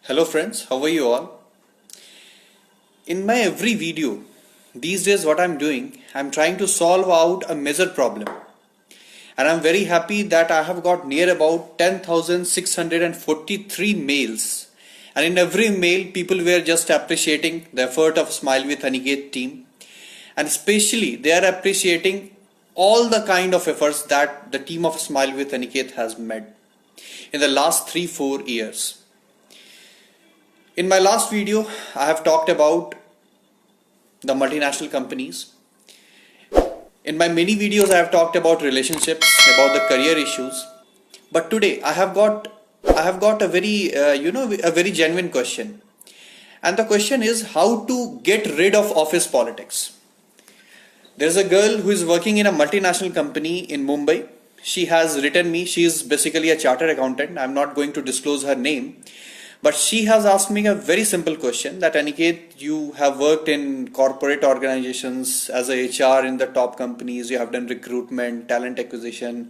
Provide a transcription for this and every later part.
Hello friends, how are you all? In my every video, these days what I'm doing, I'm trying to solve out a major problem. And I'm very happy that I have got near about 10,643 mails. And in every mail, people were just appreciating the effort of Smile with Aniket team. And especially, they are appreciating all the kind of efforts that the team of Smile with Aniket has made in the last 3-4 years. In my last video, I have talked about the multinational companies. In my many videos, I have talked about relationships, about the career issues. But today, I have got a very a very genuine question, and the question is how to get rid of office politics. There's a girl who is working in a multinational company in Mumbai. She has written me. She is basically a chartered accountant. I'm not going to disclose her name. But she has asked me a very simple question that Aniket, you have worked in corporate organizations as a HR in the top companies. You have done recruitment, talent acquisition,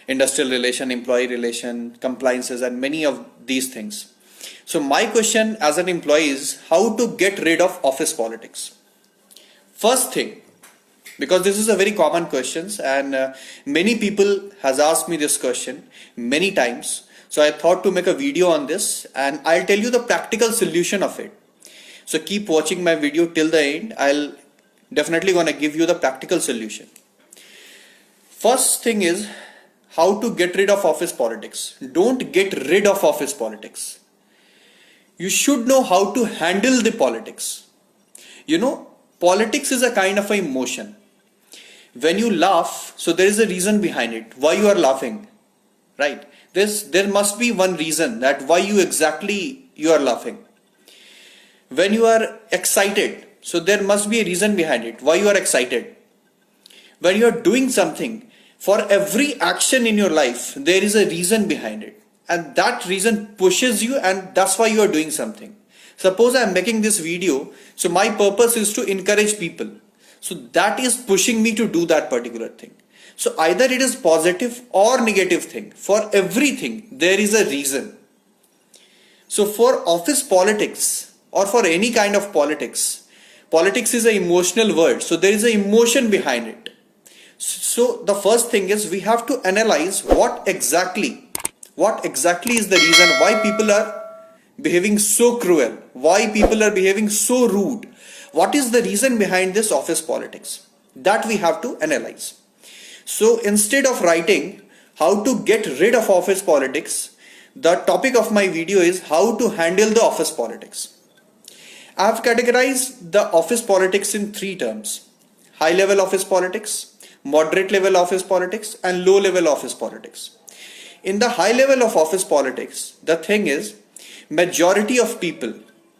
industrial relation, employee relation, compliances, and many of these things. So my question as an employee is how to get rid of office politics. First thing, because this is a very common question and many people has asked me this question many times. So I thought to make a video on this and I'll tell you the practical solution of it. So keep watching my video till the end. I'll definitely gonna give you the practical solution. First thing is how to get rid of office politics. Don't get rid of office politics. You should know how to handle the politics. Politics is a kind of an emotion. When you laugh, so there is a reason behind it. Why you are laughing, right? There must be one reason that why you are laughing. When you are excited, so there must be a reason behind it, why you are excited. When you are doing something, for every action in your life, there is a reason behind it. And that reason pushes you and that's why you are doing something. Suppose I am making this video, so my purpose is to encourage people. So that is pushing me to do that particular thing. So either it is positive or negative thing. For everything, there is a reason. So for office politics or for any kind of politics is an emotional word. So there is an emotion behind it. So the first thing is we have to analyze what exactly is the reason why people are behaving so cruel, why people are behaving so rude. What is the reason behind this office politics? That we have to analyze. So instead of writing how to get rid of office politics, the topic of my video is how to handle the office politics. I have categorized the office politics in 3 terms: high level office politics, moderate level office politics, and low level office politics. In the high level of office politics, the thing is majority of people,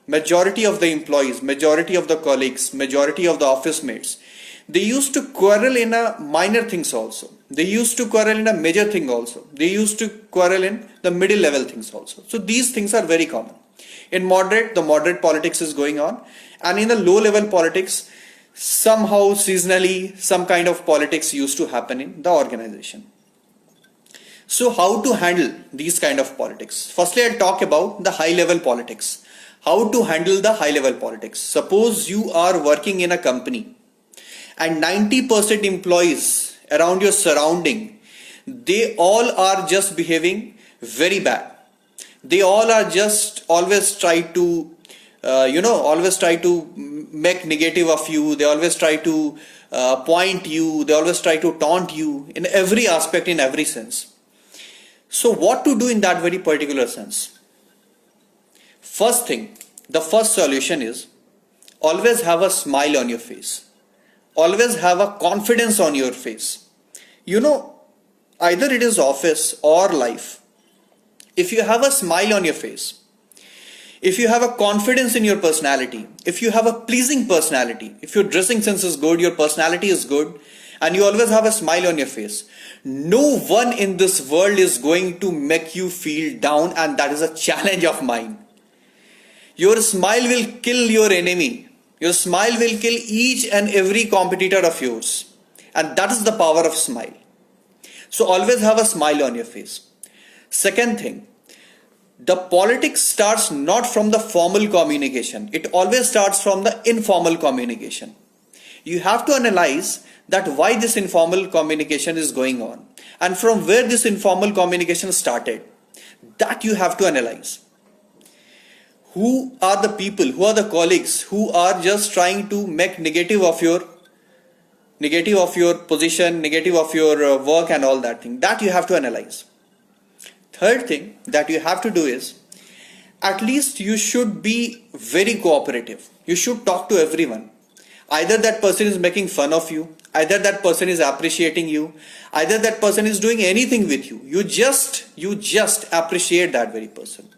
majority of the employees, majority of the colleagues, majority of the office mates, they used to quarrel in a minor things also. They used to quarrel in a major thing also. They used to quarrel in the middle level things also. So these things are very common. In moderate, the moderate politics is going on. And in the low level politics, somehow seasonally, some kind of politics used to happen in the organization. So how to handle these kind of politics? Firstly, I'll talk about the high level politics. How to handle the high level politics. Suppose you are working in a company and 90% employees around your surrounding, they all are just behaving very bad. They all are just always try to make negative of you. They always try to point you. They always try to taunt you in every aspect, in every sense. So what to do in that very particular sense? First thing, the first solution is always have a smile on your face. Always have a confidence on your face. Either it is office or life. If you have a smile on your face, if you have a confidence in your personality, if you have a pleasing personality, if your dressing sense is good, your personality is good, and you always have a smile on your face, no one in this world is going to make you feel down, and that is a challenge of mine. Your smile will kill your enemy. Your smile will kill each and every competitor of yours. And that is the power of smile. So always have a smile on your face. Second thing, The politics starts not from the formal communication. It always starts from the informal communication. You have to analyze that why this informal communication is going on and from where this informal communication started. That you have to analyze. Who are the people, who are the colleagues who are just trying to make negative of your position, negative of your work and all that thing. That you have to analyze. Third thing that you have to do is, at least you should be very cooperative. You should talk to everyone. Either that person is making fun of you, either that person is appreciating you, either that person is doing anything with you. You just appreciate that very person.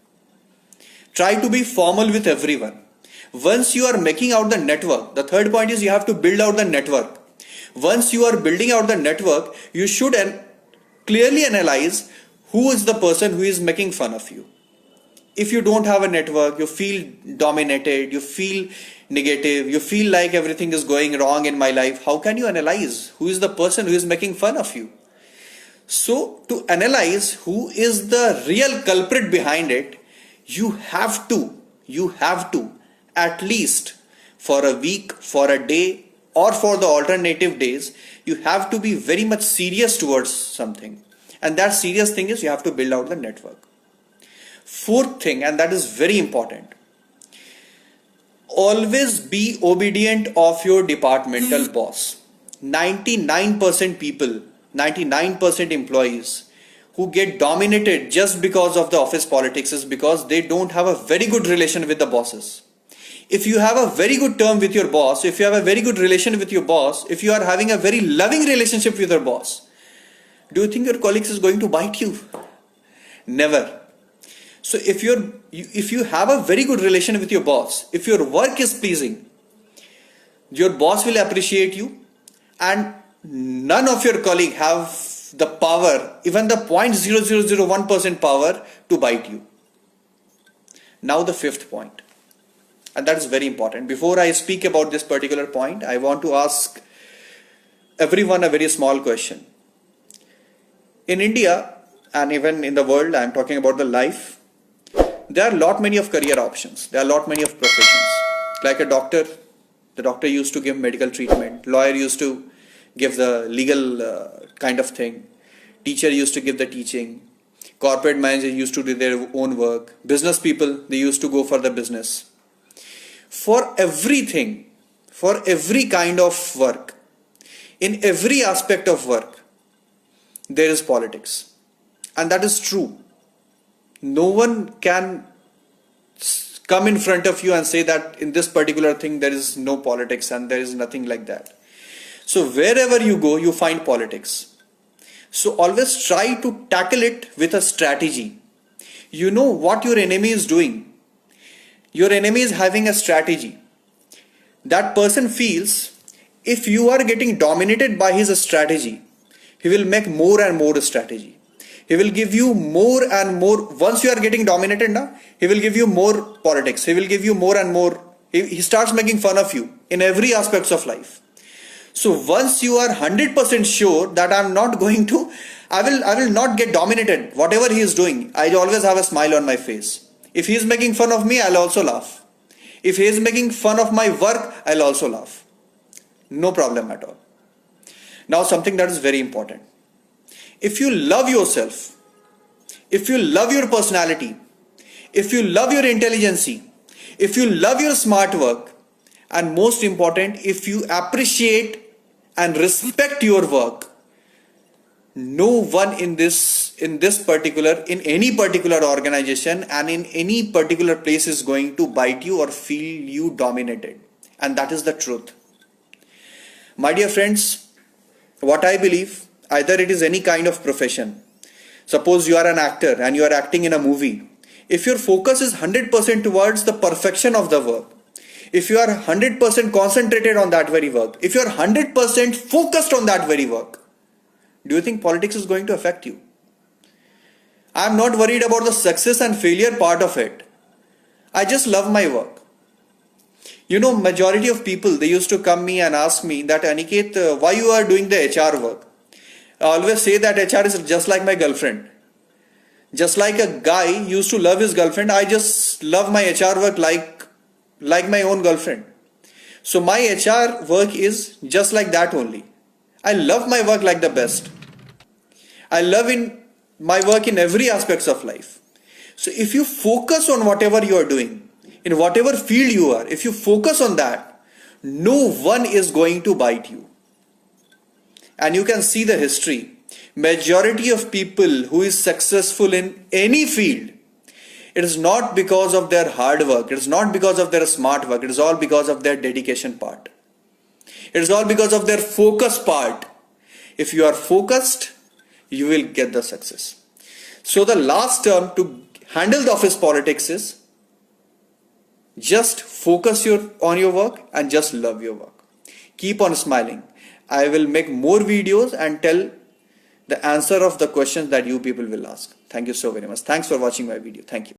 Try to be formal with everyone. Once you are making out the network, the third point is you have to build out the network. Once you are building out the network, you should clearly analyze who is the person who is making fun of you. If you don't have a network, you feel dominated, you feel negative, you feel like everything is going wrong in my life, how can you analyze who is the person who is making fun of you? So to analyze who is the real culprit behind it, you have to at least for a week, for a day, or for the alternative days, you have to be very much serious towards something. And that serious thing is you have to build out the network. Fourth thing, and that is very important, always be obedient of your departmental boss. 99% people, 99% employees who get dominated just because of the office politics is because they don't have a very good relation with the bosses. If you have a very good term with your boss, if you have a very good relation with your boss, if you are having a very loving relationship with your boss, do you think your colleagues is going to bite you? Never. So if you have a very good relation with your boss, if your work is pleasing, your boss will appreciate you, and none of your colleagues have the power, even the 0.0001% power to bite you. Now the fifth point, and that is very important. Before I speak about this particular point, I want to ask everyone a very small question. In India and even in the world, I am talking about the life, there are a lot many of career options. There are a lot many of professions. Like a doctor, the doctor used to give medical treatment. Lawyer used to give the legal kind of thing. Teacher used to give the teaching. Corporate manager used to do their own work. Business people, they used to go for the business. For everything, for every kind of work, in every aspect of work, there is politics. And that is true. No one can come in front of you and say that in this particular thing there is no politics and there is nothing like that. So wherever you go, you find politics. So always try to tackle it with a strategy. You know what your enemy is doing. Your enemy is having a strategy. That person feels if you are getting dominated by his strategy, he will make more and more strategy. He will give you more and more. Once you are getting dominated now, he will give you more politics. He will give you more and more. He starts making fun of you in every aspects of life. So once you are 100% sure that I will not get dominated. Whatever he is doing, I always have a smile on my face. If he is making fun of me, I'll also laugh. If he is making fun of my work, I'll also laugh. No problem at all. Now something that is very important. If you love yourself, if you love your personality, if you love your intelligence, if you love your smart work, and most important, if you appreciate and respect your work, no one in any particular organization and in any particular place is going to bite you or feel you dominated. And that is the truth. My dear friends, what I believe, either it is any kind of profession. Suppose you are an actor and you are acting in a movie. If your focus is 100% towards the perfection of the work, if you are 100% concentrated on that very work, if you are 100% focused on that very work, do you think politics is going to affect you? I am not worried about the success and failure part of it. I just love my work. You know, majority of people, they used to come me and ask me that, Aniket, why you are doing the HR work? I always say that HR is just like my girlfriend. Just like a guy used to love his girlfriend, I just love my HR work like my own girlfriend. So my HR work is just like that only. I love my work like the best. I love in my work in every aspects of life. So if you focus on whatever you are doing, in whatever field you are, if you focus on that, no one is going to bite you. And you can see the history. Majority of people who is successful in any field, it is not because of their hard work, it is not because of their smart work, it is all because of their dedication part. It is all because of their focus part. If you are focused, you will get the success. So the last term to handle the office politics is just focus on your work and just love your work. Keep on smiling. I will make more videos and tell the answer of the questions that you people will ask. Thank you so very much. Thanks for watching my video. Thank you.